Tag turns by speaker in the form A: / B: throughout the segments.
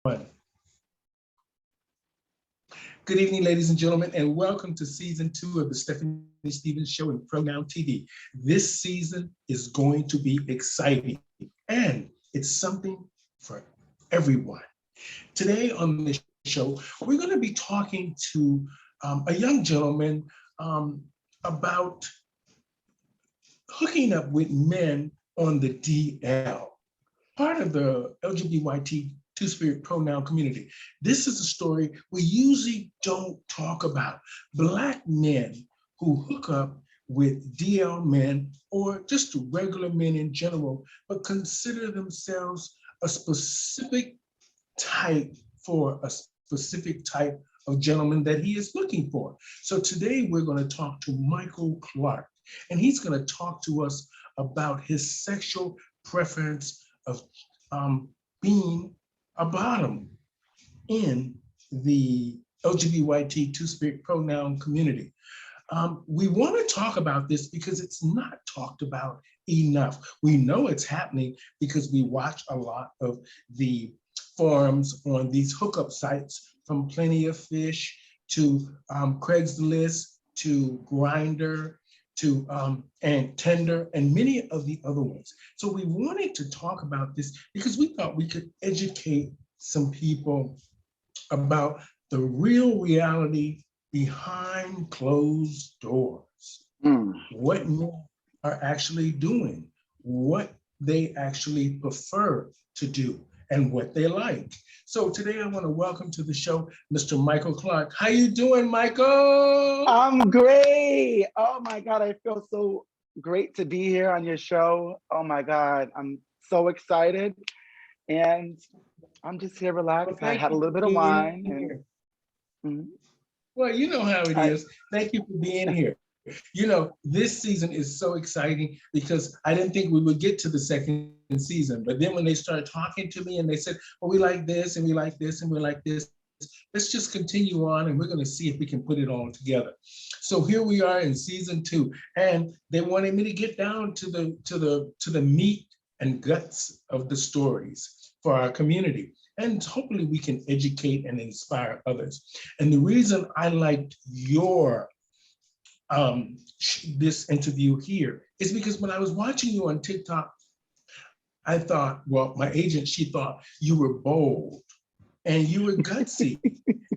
A: Good evening, ladies and gentlemen, and welcome to season 2 of the Stephanie Stevens Show and Pronoun TV. This season is going to be exciting, and it's something for everyone. Today on the show, we're going to be talking to a young gentleman about hooking up with men on the DL, part of the LGBT two-spirit pronoun community. This is a story we usually don't talk about. Black men who hook up with DL men or just regular men in general, but consider themselves a specific type for a specific type of gentleman that he is looking for. So today we're going to talk to Michael Clark, and he's going to talk to us about his sexual preference of being a bottom in the LGBT two-spirit pronoun community. We want to talk about this because it's not talked about enough. We know it's happening because we watch a lot of the forums on these hookup sites, from Plenty of Fish to Craigslist to Grindr to and Tinder and many of the other ones. So we wanted to talk about this because we thought we could educate some people about the real reality behind closed doors. What men are actually doing, what they actually prefer to do, and what they like. So today I want to welcome to the show Mr. Michael Clark. How you doing, Michael?
B: I'm great. Oh my God, I feel so great to be here on your show. Oh my God, I'm so excited. And I'm just here relaxed. I had a little bit of wine.
A: Well, you know how it is. Thank you for being here. You know, this season is so exciting because I didn't think we would get to the second season. But then when they started talking to me and they said, well, we like this and we like this and we like this, let's just continue on and we're going to see if we can put it all together. So here we are in season 2, and they wanted me to get down to the meat and guts of the stories for our community. And hopefully we can educate and inspire others. And the reason I liked your this interview here is because when I was watching you on TikTok, I thought, well, my agent, she thought you were bold and you were gutsy.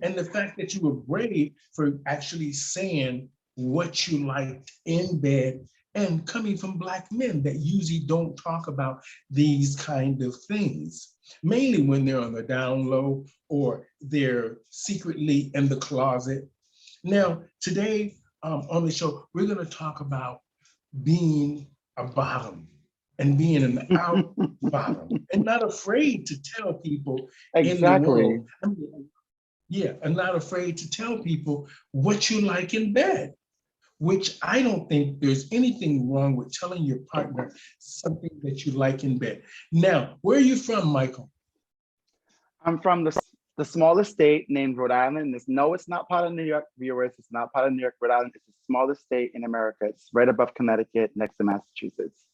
A: And the fact that you were brave for actually saying what you liked in bed and coming from Black men that usually don't talk about these kind of things, mainly when they're on the down low or they're secretly in the closet. Now, today, on the show, we're going to talk about being a bottom and being an out bottom and not afraid to tell people in the world. And not afraid to tell people what you like in bed, which I don't think there's anything wrong with telling your partner something that you like in bed. Now, where are you from, Michael?
B: I'm from the smallest state named Rhode Island. No, it's not part of New York, viewers. It's not part of New York, Rhode Island. It's the smallest state in America. It's right above Connecticut, next to Massachusetts.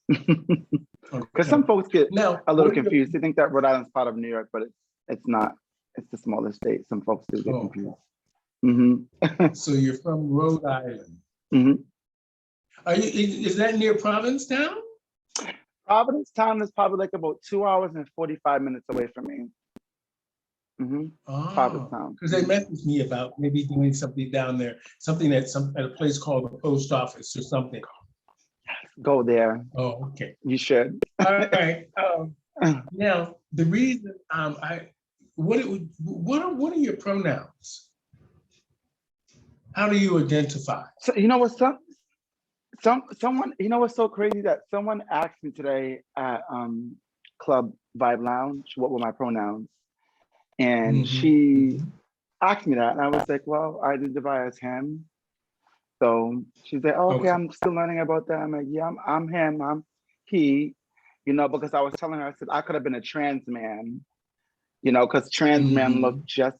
B: Because some folks get a little confused. They think that Rhode Island's part of New York, but it's not. It's the smallest state. Some folks do get confused.
A: So you're from Rhode Island. Are you? Is that near Provincetown?
B: Provincetown is probably like about 2 hours and 45 minutes away from me.
A: Because they messaged me about maybe doing something down there, something at a place called the post office or something.
B: Go there.
A: Oh, okay.
B: You should.
A: All right. Now the reason what are your pronouns? How do you identify?
B: So you know what, someone, you know what's so crazy, that someone asked me today at Club Vibe Lounge what were my pronouns, and she asked me that, and I was like, well, I identify as him. So she's like, oh, okay, I'm still learning about that. I'm like, yeah, I'm him, I'm he, you know, because I was telling her, I said I could have been a trans man, you know, because trans men look just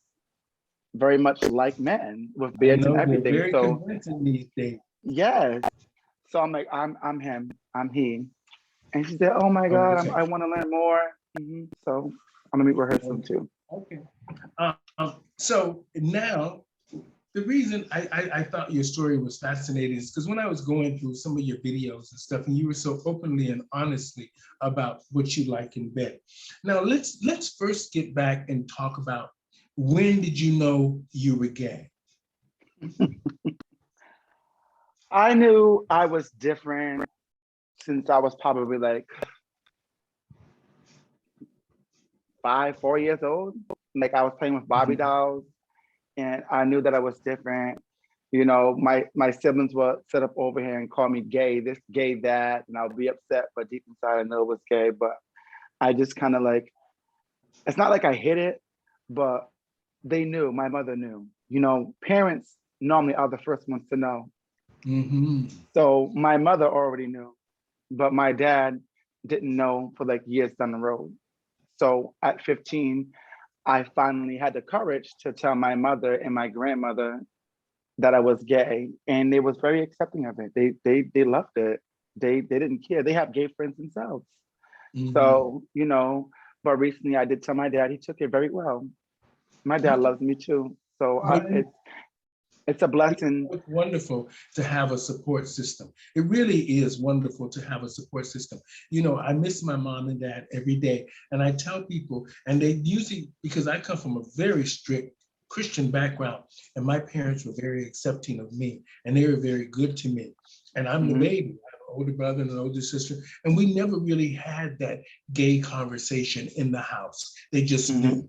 B: very much like men with beards and everything.
A: Very convincing these days.
B: Yes. So I'm like, I'm him, I'm he. And she said, oh my God, I want to learn more. So I'm gonna meet with her soon too.
A: Okay. So now, the reason I thought your story was fascinating is because when I was going through some of your videos and stuff, and you were so openly and honestly about what you like in bed. Now let's first get back and talk about, when did you know you were gay?
B: I knew I was different since I was probably like 4 years old. Like I was playing with Barbie dolls, and I knew that I was different. You know, my siblings would sit up over here and call me gay, this, gay, that, and I'll be upset, but deep inside I know it was gay. But I just kind of like, it's not like I hid it, but they knew, my mother knew. You know, parents normally are the first ones to know.
A: Mm-hmm.
B: So my mother already knew, but my dad didn't know for like years down the road. So at 15, I finally had the courage to tell my mother and my grandmother that I was gay, and they was very accepting of it. They loved it. They didn't care. They have gay friends themselves.
A: Mm-hmm.
B: So, you know, but recently I did tell my dad, he took it very well. My dad loves me too. So it's a blessing.
A: It's wonderful to have a support system. It really is wonderful to have a support system. You know, I miss my mom and dad every day. And I tell people, and they usually, because I come from a very strict Christian background, and my parents were very accepting of me, and they were very good to me. And I'm the baby. I have an older brother and an older sister, and we never really had that gay conversation in the house. They just knew.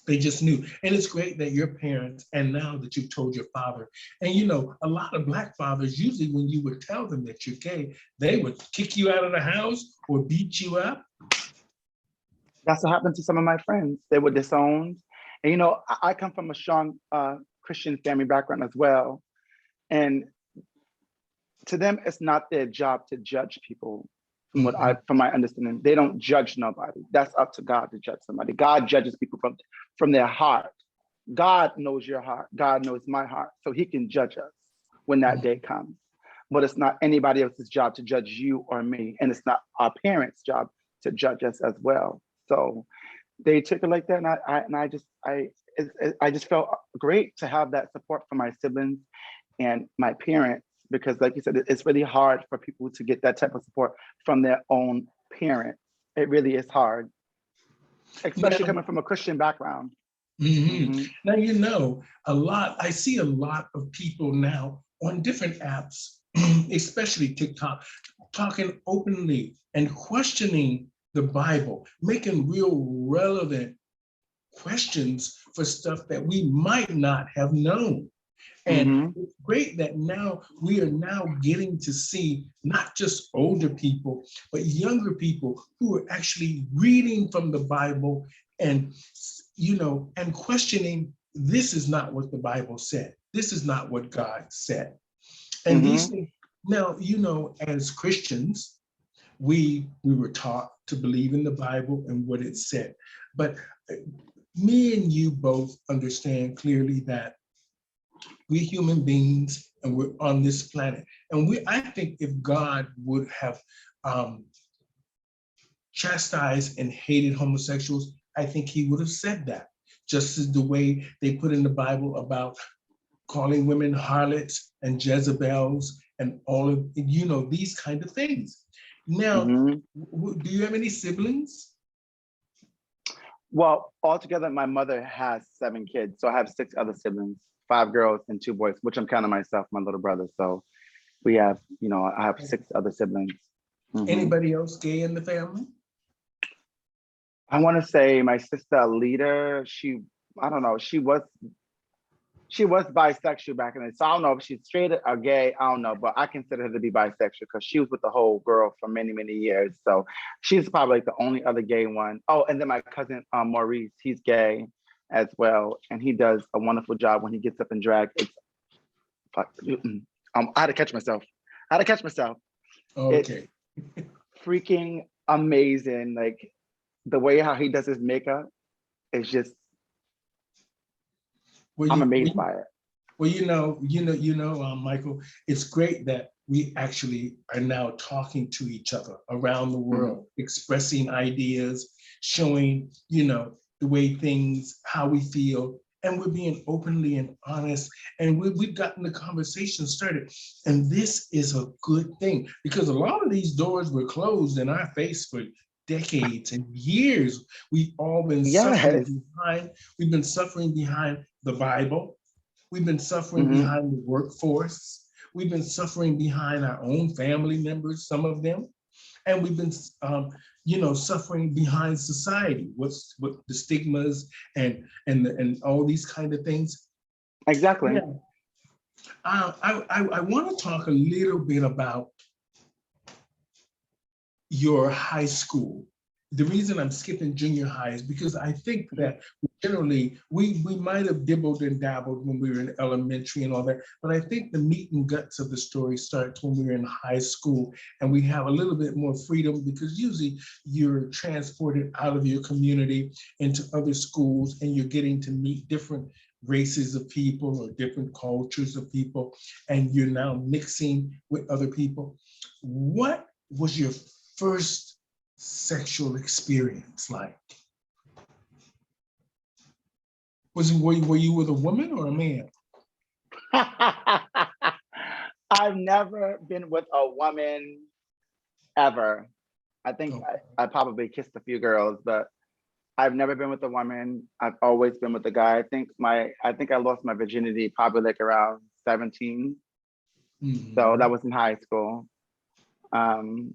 A: They just knew. And it's great that your parents, and now that you've told your father, and you know, a lot of Black fathers, usually when you would tell them that you're gay, they would kick you out of the house or beat you up.
B: That's what happened to some of my friends. They were disowned. And you know, I come from a strong Christian family background as well. And to them, it's not their job to judge people. From my understanding, they don't judge nobody. That's up to God to judge somebody. God judges people from their heart. God knows your heart. God knows my heart. So he can judge us when that day comes. But it's not anybody else's job to judge you or me. And it's not our parents' job to judge us as well. So they took it like that. And I just felt great to have that support from my siblings and my parents, because like you said, it's really hard for people to get that type of support from their own parents. It really is hard, especially coming from a Christian background.
A: Now, you know, I see a lot of people now on different apps, especially TikTok, talking openly and questioning the Bible, making real relevant questions for stuff that we might not have known. And it's great that now we are now getting to see not just older people, but younger people who are actually reading from the Bible and, you know, and questioning, this is not what the Bible said. This is not what God said. And these things, now, you know, as Christians, we were taught to believe in the Bible and what it said. But me and you both understand clearly that we're human beings and we're on this planet. And I think if God would have chastised and hated homosexuals, I think he would have said that, just as the way they put in the Bible about calling women harlots and Jezebels and all of, you know, these kind of things. Now, do you have any siblings?
B: Well, altogether, my mother has 7 kids. So I have 6 other siblings, 5 girls and 2 boys, which I'm counting myself, my little brother. So we have, you know, I have 6 other siblings.
A: Anybody else gay in the family?
B: I want to say my sister Alita, I don't know, she was bisexual back in the day. So I don't know if she's straight or gay, I don't know, but I consider her to be bisexual because she was with the whole girl for many, many years. So she's probably like the only other gay one. Oh, and then my cousin Maurice, he's gay as well. And he does a wonderful job when he gets up and drag. I had to catch myself.
A: Okay.
B: It's freaking amazing. Like the way how he does his makeup is just, I'm amazed by it.
A: Well, Michael, it's great that we actually are now talking to each other around the world, expressing ideas, showing, the way things, how we feel, and we're being openly and honest, and we've gotten the conversation started. And this is a good thing, because a lot of these doors were closed in our face for decades and years. We've all been suffering
B: Yes.
A: behind, we've been suffering behind the Bible. We've been suffering
B: Mm-hmm.
A: behind the workforce. We've been suffering behind our own family members, some of them. And we've been, suffering behind society. What the stigmas and all these kind of things.
B: Exactly.
A: Yeah. I want to talk a little bit about your high school. The reason I'm skipping junior high is because I think that generally we might have dibbled and dabbled when we were in elementary and all that, but I think the meat and guts of the story starts when we were in high school, and we have a little bit more freedom, because usually you're transported out of your community into other schools, and you're getting to meet different races of people or different cultures of people, and you're now mixing with other people. What was your first sexual experience like? Were you with a woman or a man?
B: I've never been with a woman ever. I think
A: Okay.
B: I probably kissed a few girls, but I've never been with a woman. I've always been with a guy. I think I lost my virginity probably like around 17. So that
A: Mhm.
B: was in high school. Um,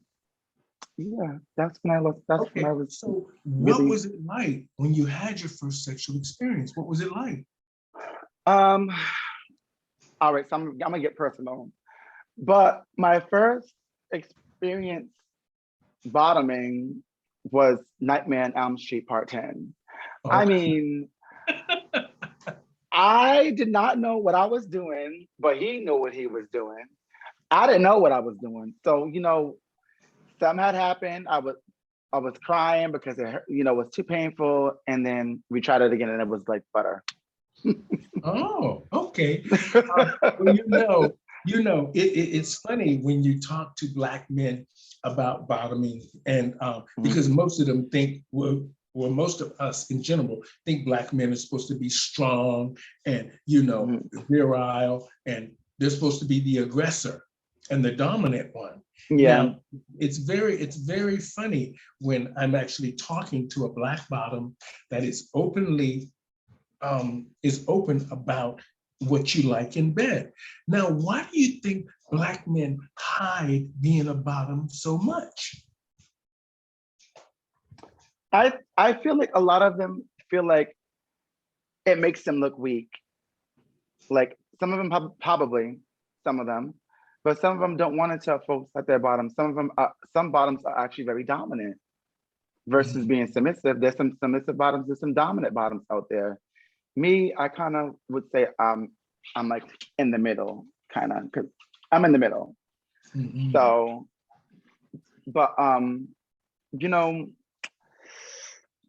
B: yeah, that's when I lost. That's when I
A: Okay,
B: was
A: so what
B: really.
A: was it like when you had your first sexual experience? What was it like?
B: Um, all right, so I'm gonna get personal. But my first experience bottoming was Nightmare on Elm Street Part 10. I
A: Okay.
B: mean, I did not know what I was doing, but he knew what he was doing. I didn't know what I was doing. So, something had happened. I was crying because it hurt, was too painful. And then we tried it again and it was like butter.
A: Oh, okay. Well, it's funny when you talk to Black men about bottoming, and
B: Mhm,
A: because most of them think, well, most of us in general think Black men are supposed to be strong and,
B: mhm.
A: virile, and they're supposed to be the aggressor and the dominant one.
B: Yeah.
A: Now, it's very funny when I'm actually talking to a Black bottom that is open about what you like in bed. Now, why do you think Black men hide being a bottom so much?
B: I feel like a lot of them feel like it makes them look weak. Like some of them probably, some of them, but some of them don't want to tell folks that they're bottom. Some bottoms are actually very dominant versus
A: Mhm.
B: being submissive. There's some submissive bottoms, there's some dominant bottoms out there. Me, I kind of would say I'm like in the middle, kind of, because I'm in the middle.
A: Mhm.
B: So, but you know,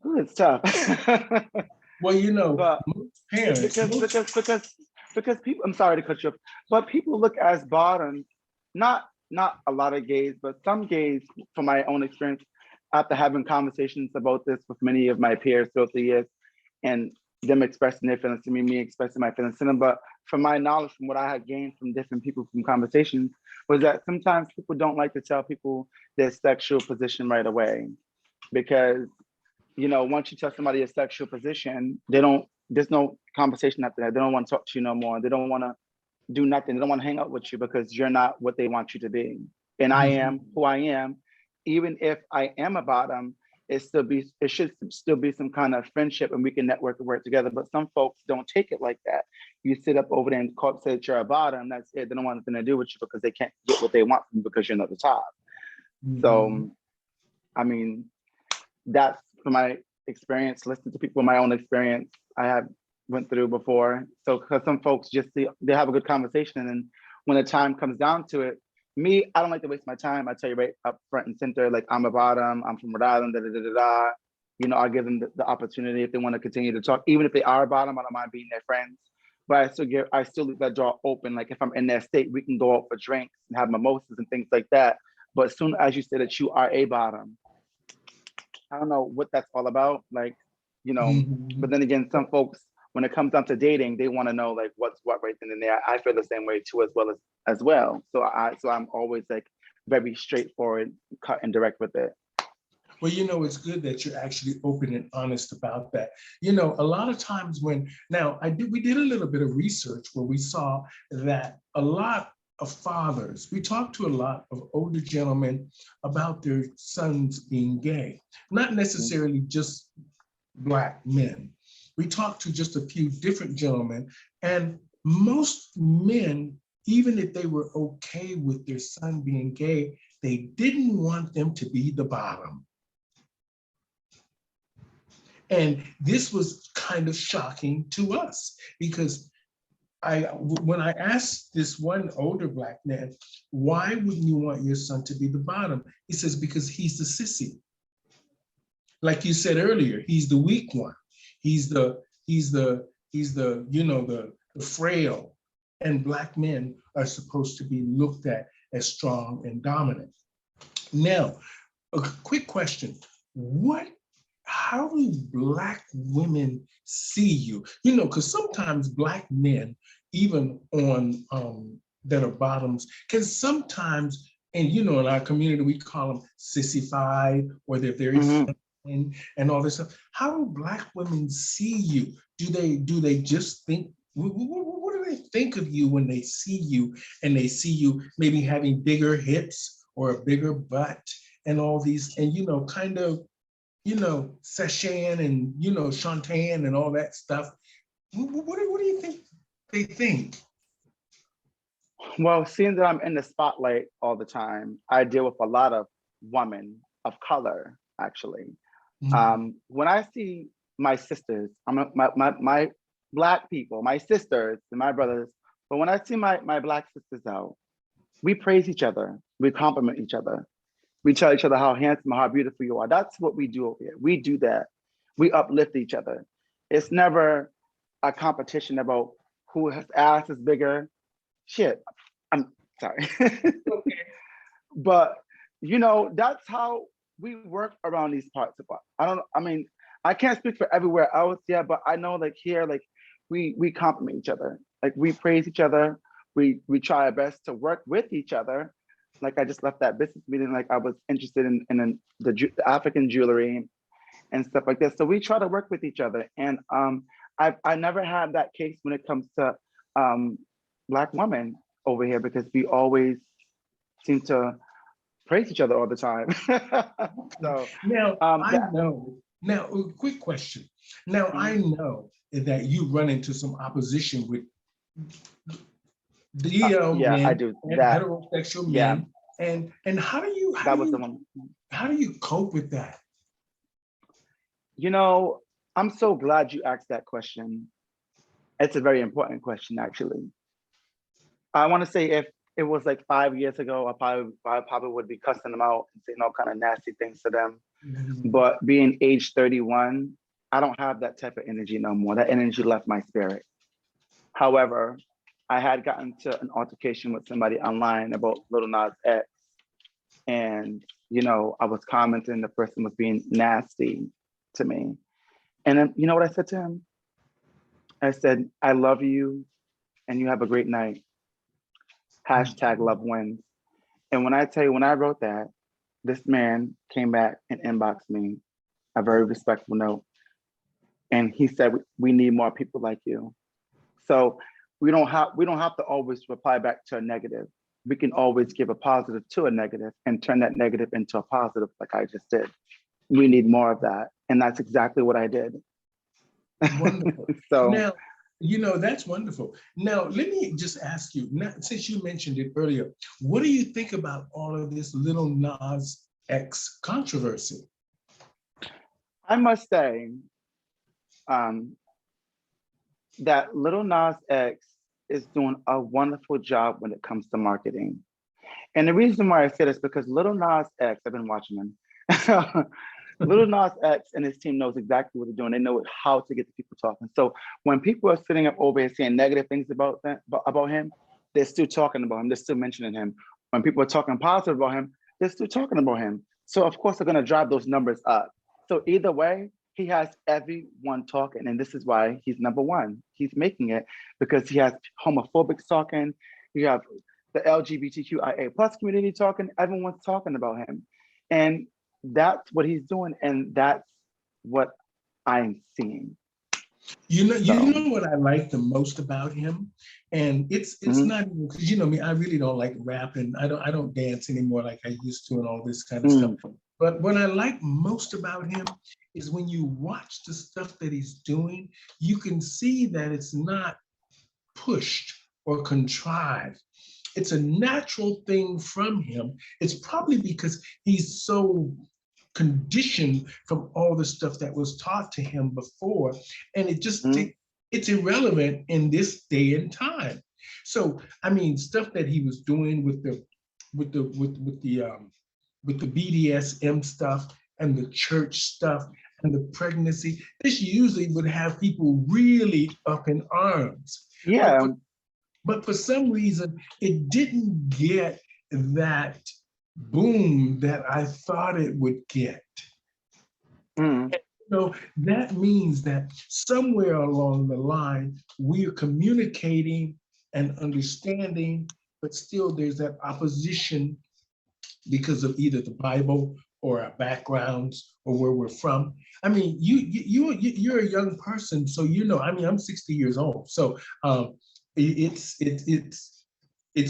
B: ooh, it's tough.
A: Well,
B: But
A: most parents,
B: because because because because people, I'm sorry to cut you off, but people look as bottoms, not a lot of gays, but some gays, from my own experience, after having conversations about this with many of my peers throughout the years, and them expressing their feelings to me expressing my feelings to them. But from my knowledge, from what I had gained from different people from conversations, was that sometimes people don't like to tell people their sexual position right away, because once you tell somebody a sexual position, there's no conversation after that. They don't want to talk to you no more. They don't want to do nothing. They don't want to hang out with you because you're not what they want you to be. And I am
A: Mhm.
B: who I am. Even if I am a bottom, it should still be some kind of friendship and we can network and work together. But some folks don't take it like that. You sit up over there and say that you're a bottom, that's it. They don't want nothing to do with you because they can't get what they want from you because you're not the top.
A: Mhm.
B: So I mean, that's from my experience, listen to people in my own experience I have went through before. So because some folks just they have a good conversation, and when the time comes down to it, me, I don't like to waste my time. I tell you right up front and center, like I'm a bottom, I'm from Rhode Island, da da da da da. I give them the opportunity if they want to continue to talk, even if they are a bottom, I don't mind being their friends. But I still leave that door open. Like if I'm in their state, we can go out for drinks and have mimosas and things like that. But as soon as you say that you are a bottom, I don't know what that's all about. Like, you know, but
A: Mhm.
B: then again, some folks, when it comes down to dating, they want to know like what's what right then and there. I feel the same way too, as well. So I'm always like very straightforward, cut and direct with it.
A: Well, it's good that you're actually open and honest about that. A lot of times we did a little bit of research where we saw that a lot of fathers, we talked to a lot of older gentlemen about their sons being gay, not necessarily just Black men. We talked to just a few different gentlemen, and most men, even if they were okay with their son being gay, they didn't want them to be the bottom. And this was kind of shocking to us because when I asked this one older Black man, why wouldn't you want your son to be the bottom? He says, because he's the sissy. Like you said earlier, he's the weak one. He's the the frail. And Black men are supposed to be looked at as strong and dominant. Now, a quick question. How do Black women see you? Because sometimes Black men, even on that are bottoms, can sometimes, and in our community, we call them sissified, or they're very feminine and all this stuff. How do Black women see you? Do they just think, what do they think of you when they see you and they see you maybe having bigger hips or a bigger butt and all these, and kind of Seshan and, Shantan and all that stuff. What do you think they think?
B: Well, seeing that I'm in the spotlight all the time, I deal with a lot of women of color, actually. When I see my sisters, my Black people, my sisters and my brothers, but when I see my Black sisters out, we praise each other, we compliment each other. We tell each other how handsome, how beautiful you are. That's what we do over here. We do that. We uplift each other. It's never a competition about whose ass is bigger. Shit, I'm sorry. But that's how we work around these parts of us. I can't speak for everywhere else, yeah, but I know like here, like we compliment each other. Like we praise each other. We try our best to work with each other. Like I just left that business meeting, like I was interested in the African jewelry and stuff like that. So we try to work with each other. And I never had that case when it comes to Black women over here, because we always seem to praise each other all the time. So
A: Now, a quick question. Now, I know that you run into some opposition with DL
B: yeah,
A: men
B: I do
A: and
B: that.
A: heterosexual
B: Yeah.
A: men. And how do you cope with that?
B: I'm so glad you asked that question. It's a very important question, actually. I want to say if it was like 5 years ago, I probably would be cussing them out and saying all kind of nasty things to them. But being age 31, I don't have that type of energy no more. That energy left my spirit. However, I had gotten to an altercation with somebody online about Lil Nas X. And, I was commenting, the person was being nasty to me. And then, you know what I said to him? I said, I love you and you have a great night. #love wins. And when I tell you, when I wrote that, this man came back and inboxed me a very respectful note. And he said, we need more people like you. So we don't have to always reply back to a negative. We can always give a positive to a negative and turn that negative into a positive, like I just did. We need more of that. And that's exactly what I did.
A: Wonderful.
B: So
A: now, that's wonderful. Now, let me just ask you, now, since you mentioned it earlier, what do you think about all of this Lil Nas X controversy?
B: I must say that Lil Nas X is doing a wonderful job when it comes to marketing. And the reason why I say this is because Lil Nas X, I've been watching him. Lil Nas X and his team knows exactly what they're doing. They know how to get the people talking. So when people are sitting up over here saying negative things about him, they're still talking about him. They're still mentioning him. When people are talking positive about him, they're still talking about him. So of course they're going to drive those numbers up. So either way, he has everyone talking, and this is why he's number one. He's making it because he has homophobics talking. You have the LGBTQIA plus community talking. Everyone's talking about him, and that's what he's doing, and that's what I'm seeing.
A: You know what I like the most about him, and it's not even because you know me. I really don't like rap, and I don't dance anymore like I used to, and all this kind of stuff. But what I like most about him is when you watch the stuff that he's doing, you can see that it's not pushed or contrived. It's a natural thing from him. It's probably because he's so conditioned from all the stuff that was taught to him before, and it just it's irrelevant in this day and time. So I mean, stuff that he was doing with the BDSM stuff and the church stuff and the pregnancy, this usually would have people really up in arms.
B: Yeah.
A: But for some reason, it didn't get that boom that I thought it would get. And, you know, that means that somewhere along the line, we are communicating and understanding, but still there's that opposition because of either the Bible or our backgrounds or where we're from. I mean, you're a young person, so you know. I mean, I'm 60 years old, so it's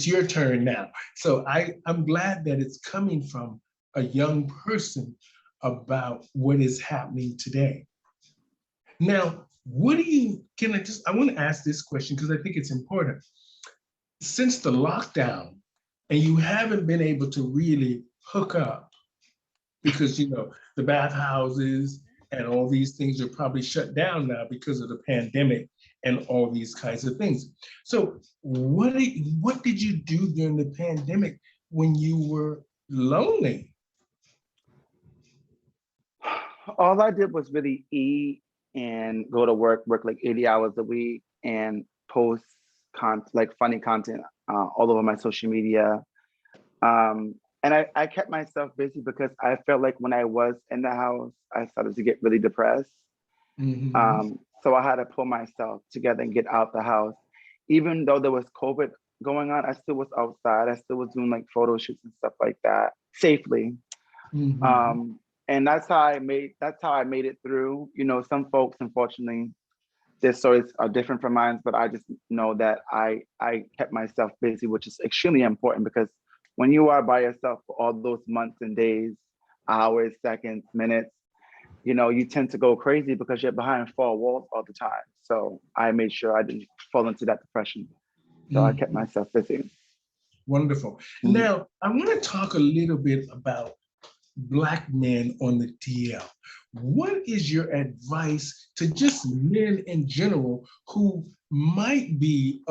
A: your turn now. So I'm glad that it's coming from a young person about what is happening today. Now, I want to ask this question because I think it's important. Since the lockdown, and you haven't been able to really hook up because, you know, the bathhouses and all these things are probably shut down now because of the pandemic and all these kinds of things. So what did you do during the pandemic when you were lonely?
B: All I did was really eat and go to work like 80 hours a week and post like funny content all over my social media. And I kept myself busy because I felt like when I was in the house, I started to get really depressed. So I had to pull myself together and get out the house. Even though there was COVID going on, I still was outside. I still was doing like photo shoots and stuff like that safely. And that's how I made it through. You know, some folks, unfortunately, their stories are different from mine, but I just know that I kept myself busy, which is extremely important because when you are by yourself for all those months and days, hours, seconds, minutes, you know, you tend to go crazy because you're behind four walls all the time. So I made sure I didn't fall into that depression. So I kept myself busy.
A: Wonderful. Now, I want to talk a little bit about Black men on the DL. What is your advice to just men in general who might be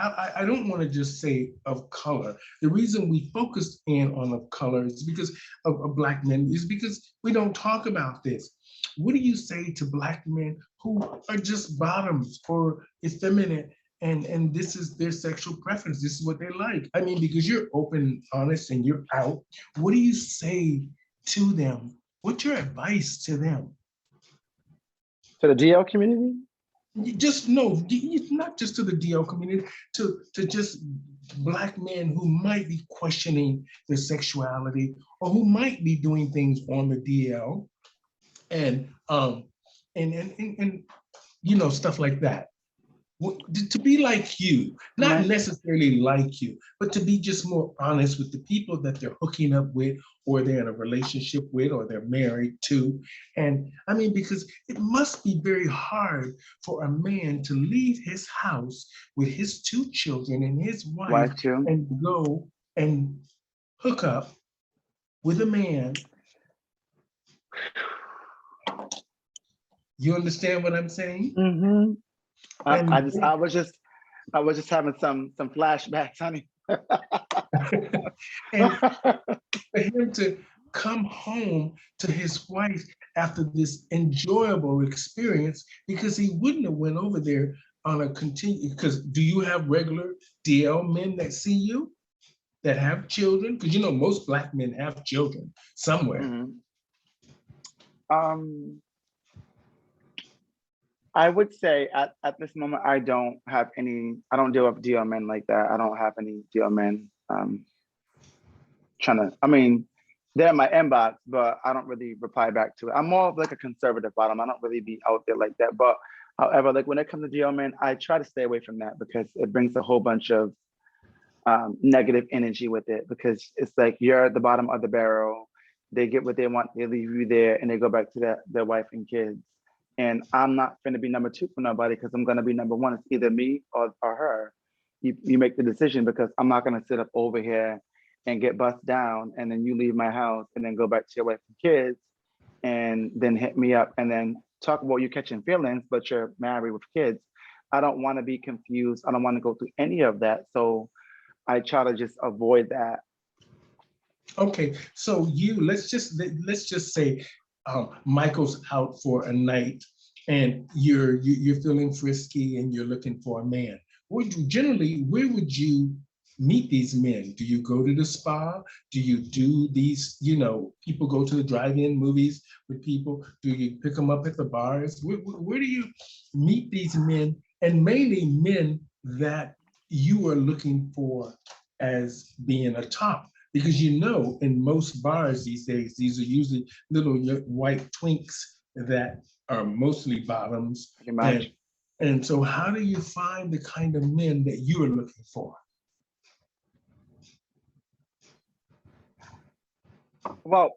A: I don't want to just say of color. The reason we focused in on of color is because of Black men is because we don't talk about this. What do you say to Black men who are just bottoms or effeminate and this is their sexual preference? This is what they like. I mean, because you're open, honest, and you're out. What do you say to them? What's your advice to them?
B: To the DL community?
A: Just no, not just to the DL community, to just Black men who might be questioning their sexuality or who might be doing things on the DL and you know, stuff like that. To be like you, not necessarily like you, but to be just more honest with the people that they're hooking up with, or they're in a relationship with, or they're married to. And I mean, because it must be very hard for a man to leave his house with his 2 children and his wife and go and hook up with a man. You understand what I'm saying?
B: I was just having some flashbacks, honey.
A: And for him to come home to his wife after this enjoyable experience, because he wouldn't have went over there on a because do you have regular DL men that see you, that have children? Because you know, most Black men have children somewhere.
B: Um, I would say at this moment, I don't have any, I don't deal with DL men like that. I don't have any DL men trying to, I mean, they're in my inbox, but I don't really reply back to it. I'm more of like a conservative bottom. I don't really be out there like that. But however, like when it comes to DL men, I try to stay away from that because it brings a whole bunch of negative energy with it, because it's like you're at the bottom of the barrel. They get what they want, they leave you there, and they go back to their wife and kids. And I'm not going to be number two for nobody, because I'm going to be number one. It's either me or her. You make the decision, because I'm not going to sit up over here and get bust down, and then you leave my house and then go back to your wife and kids and then hit me up and then talk about you catching feelings, but you're married with kids. I don't want to be confused. I don't want to go through any of that. So I try to just avoid that.
A: Okay, so let's just say Michael's out for a night, and you're feeling frisky and you're looking for a man. Generally, where would you meet these men? Do you go to the spa? Do you do these, people go to the drive-in movies with people? Do you pick them up at the bars? Where do you meet these men, and mainly men that you are looking for as being a top? Because in most bars these days, these are usually little white twinks that are mostly bottoms.
B: Pretty much.
A: And so how do you find the kind of men that you are looking for?
B: Well,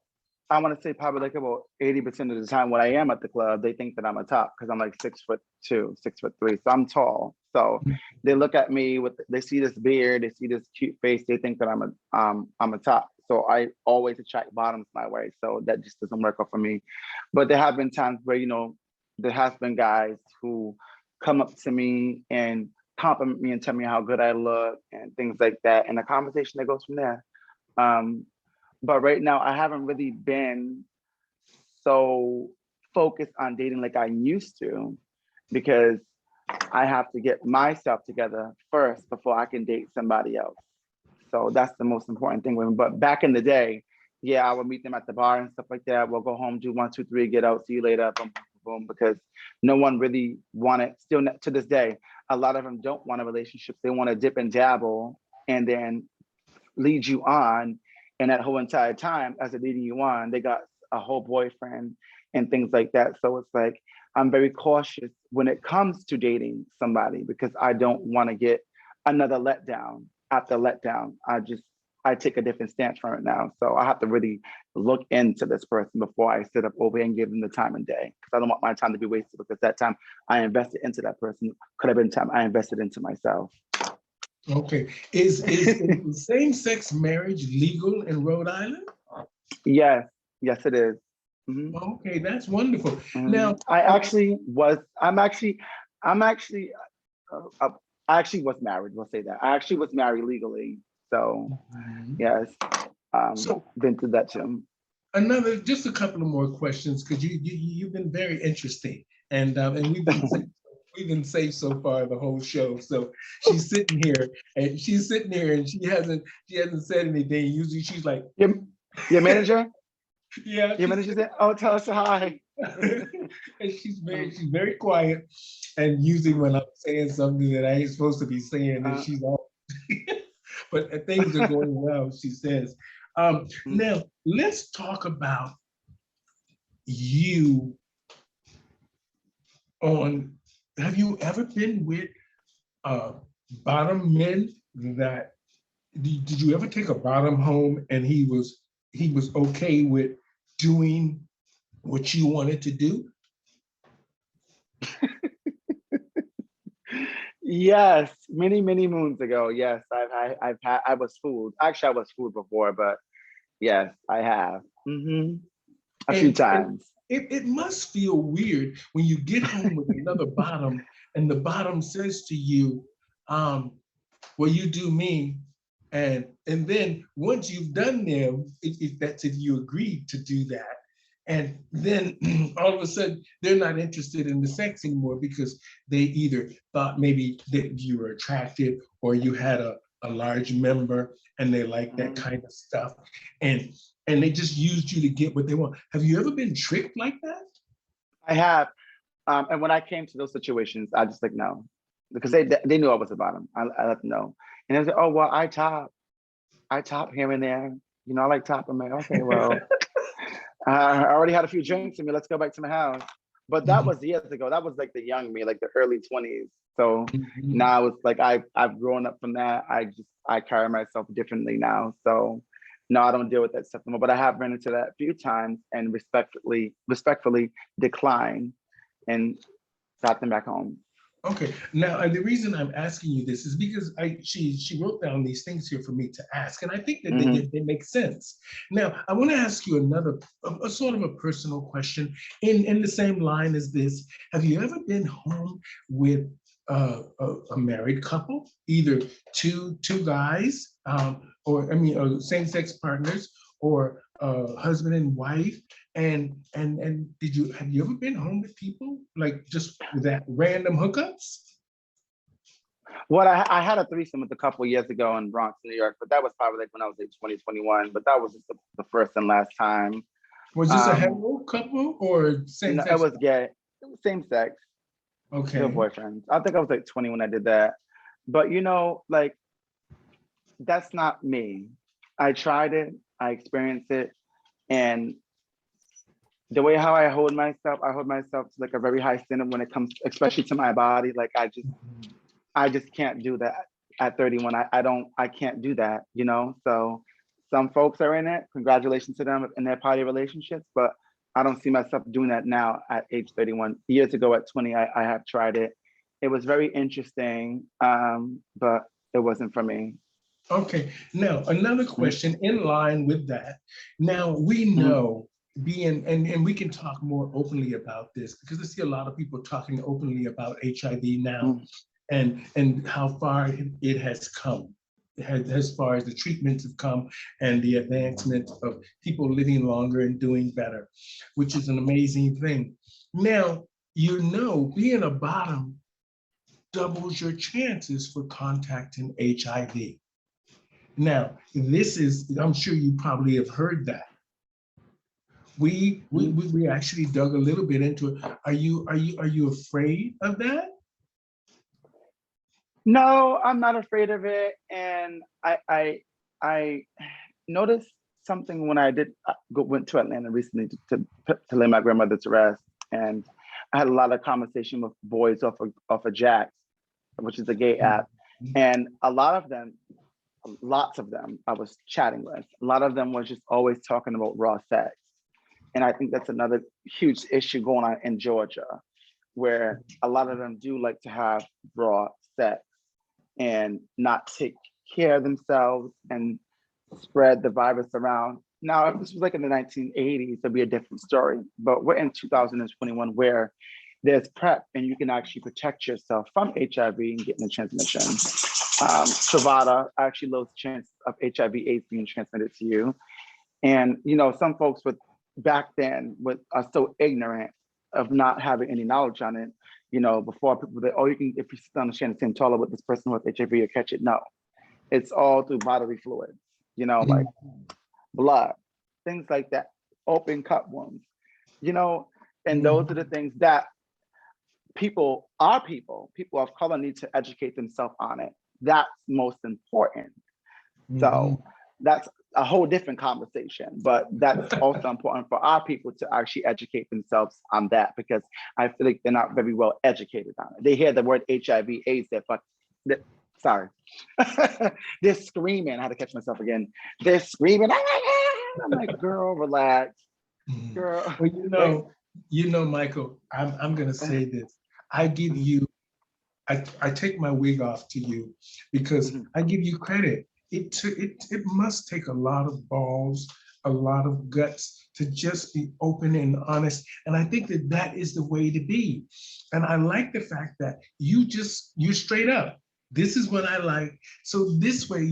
B: I want to say probably like about 80% of the time when I am at the club, they think that I'm a top, because I'm like 6'2", 6'3", so I'm tall. So they look at me they see this beard, they see this cute face, they think that I'm a top. So I always attract bottoms my way. So that just doesn't work out for me. But there have been times where, there has been guys who come up to me and compliment me and tell me how good I look and things like that. And the conversation that goes from there. But right now, I haven't really been so focused on dating like I used to, because I have to get myself together first before I can date somebody else. So that's the most important thing with me. But back in the day, yeah, I would meet them at the bar and stuff like that. We'll go home, do 1, 2, 3, get out, see you later, boom, boom, boom, because no one really wanted, still to this day, a lot of them don't want a relationship. They want to dip and dabble and then lead you on. And that whole entire time, as they're leading you on, they got a whole boyfriend and things like that. So it's like, I'm very cautious when it comes to dating somebody, because I don't want to get another letdown after letdown. I take a different stance from it now. So I have to really look into this person before I sit up over and give them the time and day, because I don't want my time to be wasted, because that time I invested into that person could have been time I invested into myself.
A: Okay. Is same-sex marriage legal in Rhode Island?
B: Yes, it is.
A: Mm-hmm. Okay, that's wonderful.
B: Mm-hmm.
A: Now,
B: I actually was married. We'll say that. I actually was married legally. So, yes, been through that too.
A: Just a couple of more questions, because you've been very interesting, and we've been safe so far the whole show. So she's sitting here and she hasn't said anything. Usually she's like,
B: your manager?
A: Yeah.
B: Your manager said, "Oh, tell us hi."
A: And she's very quiet. And usually when I'm saying something that I ain't supposed to be saying, and she's all but things are going well, she says. Now let's talk about you. Have you ever been with bottom men that did you ever take a bottom home and he was okay with doing what you wanted to do?
B: Yes, many moons ago. Yes, I was fooled. Actually, I was fooled before, but yes, I have. A few times.
A: It must feel weird when you get home with another bottom and the bottom says to you, well, you do me. And then once you've done them, if you agreed to do that, and then all of a sudden they're not interested in the sex anymore, because they either thought maybe that you were attractive or you had a large member and they like that kind of stuff. And and they just used you to get what they want. Have you ever been tricked like that?
B: I have. And when I came to those situations, I just like, no, because they knew I was a bottom. I let them know. And they said, oh, well, I top here and there. You know, I like top. I'm like, okay, well, I already had a few drinks in me. Let's go back to my house. But that was years ago. That was like the young me, like the early 20s. So
A: Mhm.
B: now it's like I've grown up from that. I carry myself differently now. So no, I don't deal with that stuff anymore. But I have run into that a few times and respectfully decline and got them back home.
A: Okay, now the reason I'm asking you this is because she wrote down these things here for me to ask, and I think that
B: Hmm.
A: they make sense. Now, I want to ask you another, a sort of a personal question in the same line as this. Have you ever been home with a married couple, either two guys, or I mean, same-sex partners, or husband and wife? And have you ever been home with people like just with that random hookups?
B: Well, I had a threesome with a couple years ago in Bronx, New York, but that was probably like when I was like 2021. But that was just the first and last time.
A: Was this a
B: Um,
A: hetero couple or same
B: no, it
A: sex?
B: was gay, it was same sex, they were
A: Okay.
B: boyfriends. I think I was like 20 when I did that. But you know, like that's not me. I tried it, I experienced it, and the way how I hold myself to like a very high standard when it comes, especially to my body. Like I just can't do that at 31. I can't do that, you know? So some folks are in it, congratulations to them in their poly relationships, but I don't see myself doing that now at age 31. Years ago at 20, I have tried it. It was very interesting, but it wasn't for me.
A: Okay. Now, another
B: Mhm,
A: question in line with that. Now, we
B: mhm,
A: know being, and we can talk more openly about this because I see a lot of people talking openly about HIV now
B: mhm,
A: and how far it has come. As far as the treatments have come and the advancement of people living longer and doing better, which is an amazing thing. Now, being a bottom doubles your chances for contacting HIV. Now, this is, I'm sure you probably have heard that.
B: mhm.
A: We actually dug a little bit into it. Are you afraid of that?
B: No, I'm not afraid of it. And I noticed something when I did went to Atlanta recently to lay my grandmother to rest, and I had a lot of conversation with boys off of Jax, which is a gay app, and lots of them I was chatting with. A lot of them was just always talking about raw sex, and I think that's another huge issue going on in Georgia, where a lot of them do like to have raw sex and not take care of themselves and spread the virus around. Now, if this was like in the 1980s, it'd be a different story. But we're in 2021 where there's PrEP and you can actually protect yourself from HIV and getting the transmission. Truvada actually lowers the chance of HIV/AIDS being transmitted to you. And you know, some folks with back then are so ignorant of not having any knowledge on it. You know, before people that, oh, you can, if you sit on the same toilet with this person with HIV, you catch it. No, it's all through bodily fluids. You know, like blood, things like that, open cut wounds. You know, and those are the things that people of color need to educate themselves on it. That's most important.
A: Mhm.
B: So that's a whole different conversation, but that's also important for our people to actually educate themselves on that because I feel like they're not very well educated on it. They hear the word HIV/AIDS, sorry, they're screaming. I had to catch myself again. They're screaming. "Ah, ah, ah." I'm like, girl, relax,
A: Mhm.
B: girl.
A: Well,
B: Like,
A: Michael, I'm gonna say this. I give
B: mhm,
A: you, I take my wig off to you because
B: mhm,
A: I give you credit. It must take a lot of balls, a lot of guts to just be open and honest. And I think that that is the way to be. And I like the fact that you're straight up. This is what I like. So this way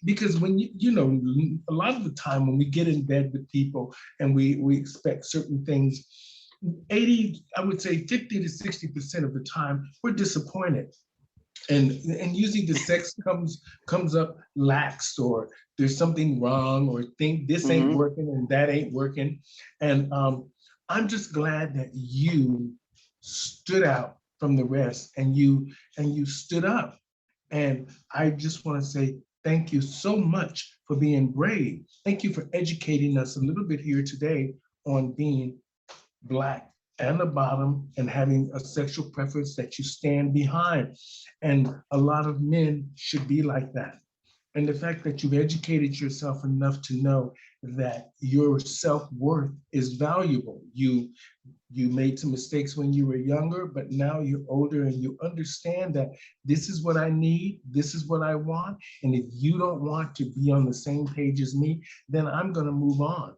A: because when a lot of the time when we get in bed with people and we expect certain things, 80, I would say 50 to 60% of the time, we're disappointed. And usually the sex comes up lax, or there's something wrong, or think this ain't
B: Mhm.
A: working and that ain't working. And I'm just glad that you stood out from the rest, and you stood up. And I just want to say thank you so much for being brave. Thank you for educating us a little bit here today on being Black and the bottom, and having a sexual preference that you stand behind. And a lot of men should be like that. And the fact that you've educated yourself enough to know that your self-worth is valuable. You made some mistakes when you were younger, but now you're older and you understand that this is what I need, this is what I want. And if you don't want to be on the same page as me, then I'm going to move on.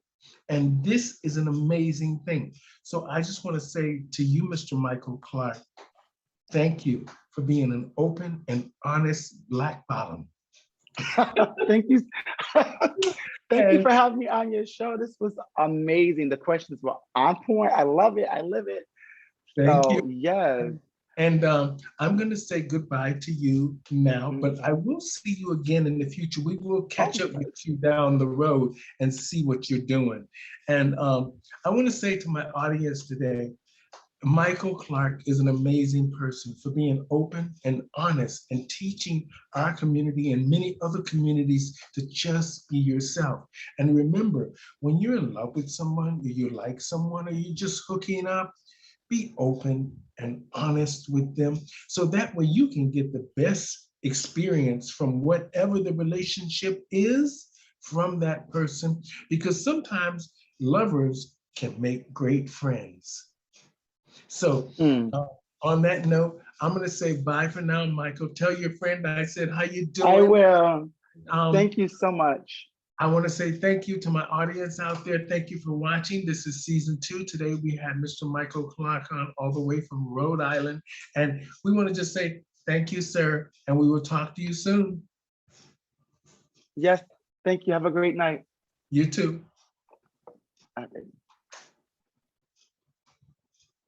A: And this is an amazing thing. So I just want to say to you, Mr. Michael Clark, thank you for being an open and honest Black bottom.
B: Thank you. Thank you
A: And
B: for having me on your show. This was amazing. The questions were on point. I love it. I live it.
A: thank you.
B: So yes.
A: And I'm going to say goodbye to you now,
B: Mhm.
A: but I will see you again in the future. We will catch
B: Oh,
A: up with you down the road and see what you're doing. And I want to say to my audience today, Michael Clark is an amazing person for being open and honest and teaching our community and many other communities to just be yourself. And remember, when you're in love with someone, or you like someone, or you're just hooking up, be open and honest with them, so that way you can get the best experience from whatever the relationship is from that person, because sometimes lovers can make great friends. So
B: mm.
A: uh, on that note, I'm going to say bye for now, Michael. Tell your friend I said, how you
B: I
A: doing?
B: will.
A: Um,
B: Thank you so much.
A: I want to say thank you to my audience out there. Thank you for watching. This is season 2. Today we had Mr. Michael Clark on all the way from Rhode Island. And we want to just say thank you, sir. And we will talk to you soon.
B: Yes. Thank you. Have a great night.
A: You too.
B: Okay.